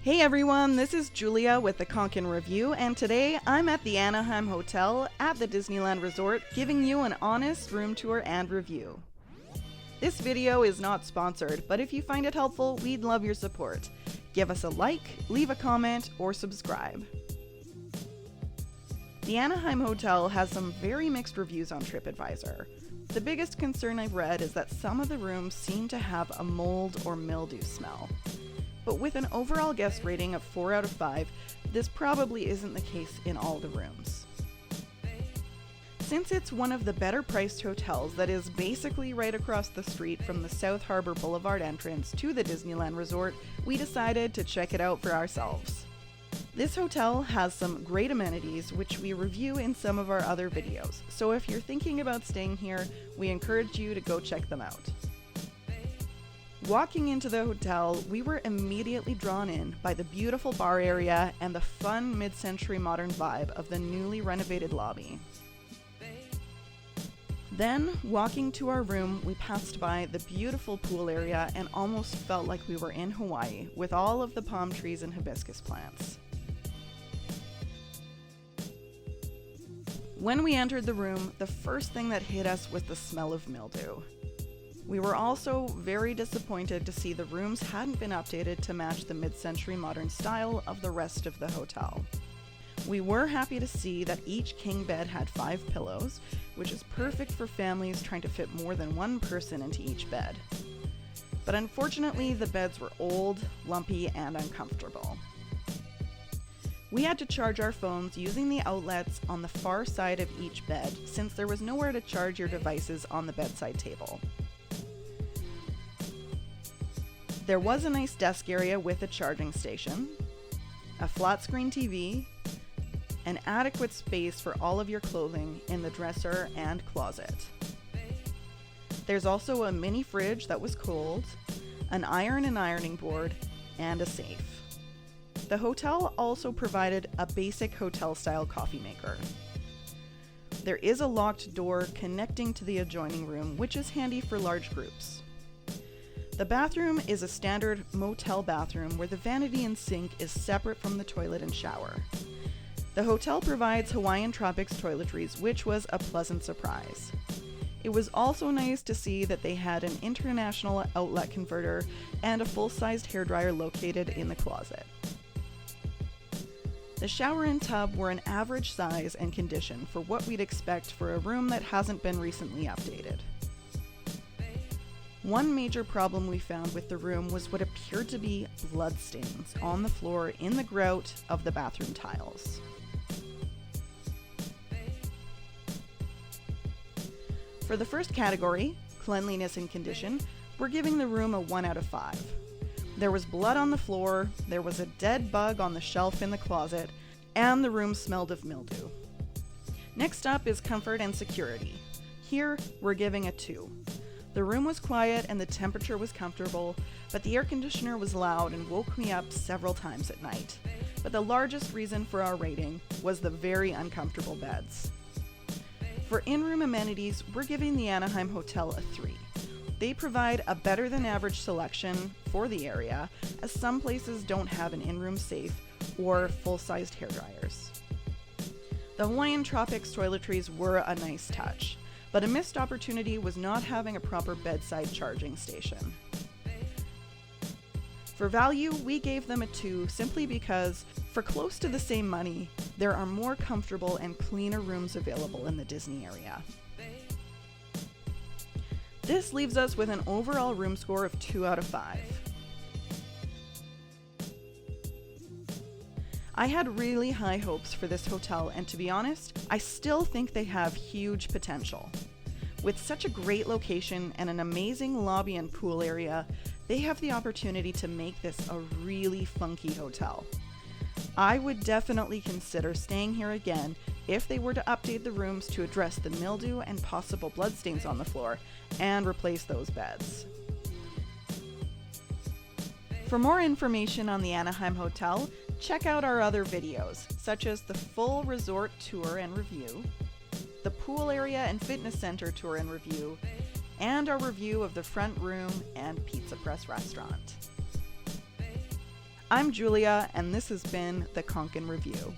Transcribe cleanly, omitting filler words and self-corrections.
Hey everyone, this is Julia with the Konkin Review, and today I'm at the Anaheim Hotel at the Disneyland Resort giving you an honest room tour and review. This video is not sponsored, but if you find it helpful, we'd love your support. Give us a like, leave a comment, or subscribe. The Anaheim Hotel has some very mixed reviews on TripAdvisor. The biggest concern I've read is that some of the rooms seem to have a mold or mildew smell. But with an overall guest rating of 4 out of 5, this probably isn't the case in all the rooms. Since it's one of the better priced hotels that is basically right across the street from the South Harbor Boulevard entrance to the Disneyland Resort, we decided to check it out for ourselves. This hotel has some great amenities which we review in some of our other videos, so if you're thinking about staying here, we encourage you to go check them out. Walking into the hotel, we were immediately drawn in by the beautiful bar area and the fun mid-century modern vibe of the newly renovated lobby. Then, walking to our room, we passed by the beautiful pool area and almost felt like we were in Hawaii with all of the palm trees and hibiscus plants. When we entered the room, the first thing that hit us was the smell of mildew. We were also very disappointed to see the rooms hadn't been updated to match the mid-century modern style of the rest of the hotel. We were happy to see that each king bed had 5 pillows, which is perfect for families trying to fit more than one person into each bed. But unfortunately, the beds were old, lumpy, and uncomfortable. We had to charge our phones using the outlets on the far side of each bed since there was nowhere to charge your devices on the bedside table. There was a nice desk area with a charging station, a flat screen TV, and adequate space for all of your clothing in the dresser and closet. There's also a mini fridge that was cold, an iron and ironing board, and a safe. The hotel also provided a basic hotel-style coffee maker. There is a locked door connecting to the adjoining room, which is handy for large groups. The bathroom is a standard motel bathroom where the vanity and sink is separate from the toilet and shower. The hotel provides Hawaiian Tropics toiletries, which was a pleasant surprise. It was also nice to see that they had an international outlet converter and a full-sized hairdryer located in the closet. The shower and tub were an average size and condition for what we'd expect for a room that hasn't been recently updated. One major problem we found with the room was what appeared to be bloodstains on the floor in the grout of the bathroom tiles. For the first category, cleanliness and condition, we're giving the room a 1 out of 5. There was blood on the floor, there was a dead bug on the shelf in the closet, and the room smelled of mildew. Next up is comfort and security. Here, we're giving a 2. The room was quiet and the temperature was comfortable, but the air conditioner was loud and woke me up several times at night. But the largest reason for our rating was the very uncomfortable beds. For in-room amenities, we're giving the Anaheim Hotel a 3. They provide a better than average selection for the area, as some places don't have an in-room safe or full-sized hairdryers. The Hawaiian Tropics toiletries were a nice touch, but a missed opportunity was not having a proper bedside charging station. For value, we gave them a 2 simply because, for close to the same money, there are more comfortable and cleaner rooms available in the Disney area. This leaves us with an overall room score of 2 out of 5. I had really high hopes for this hotel, and to be honest, I still think they have huge potential. With such a great location and an amazing lobby and pool area, they have the opportunity to make this a really funky hotel. I would definitely consider staying here again if they were to update the rooms to address the mildew and possible bloodstains on the floor and replace those beds. For more information on the Anaheim Hotel, check out our other videos, such as the full resort tour and review, the pool area and fitness center tour and review, and our review of the front room and pizza press restaurant. I'm Julia, and this has been the Konkin Review.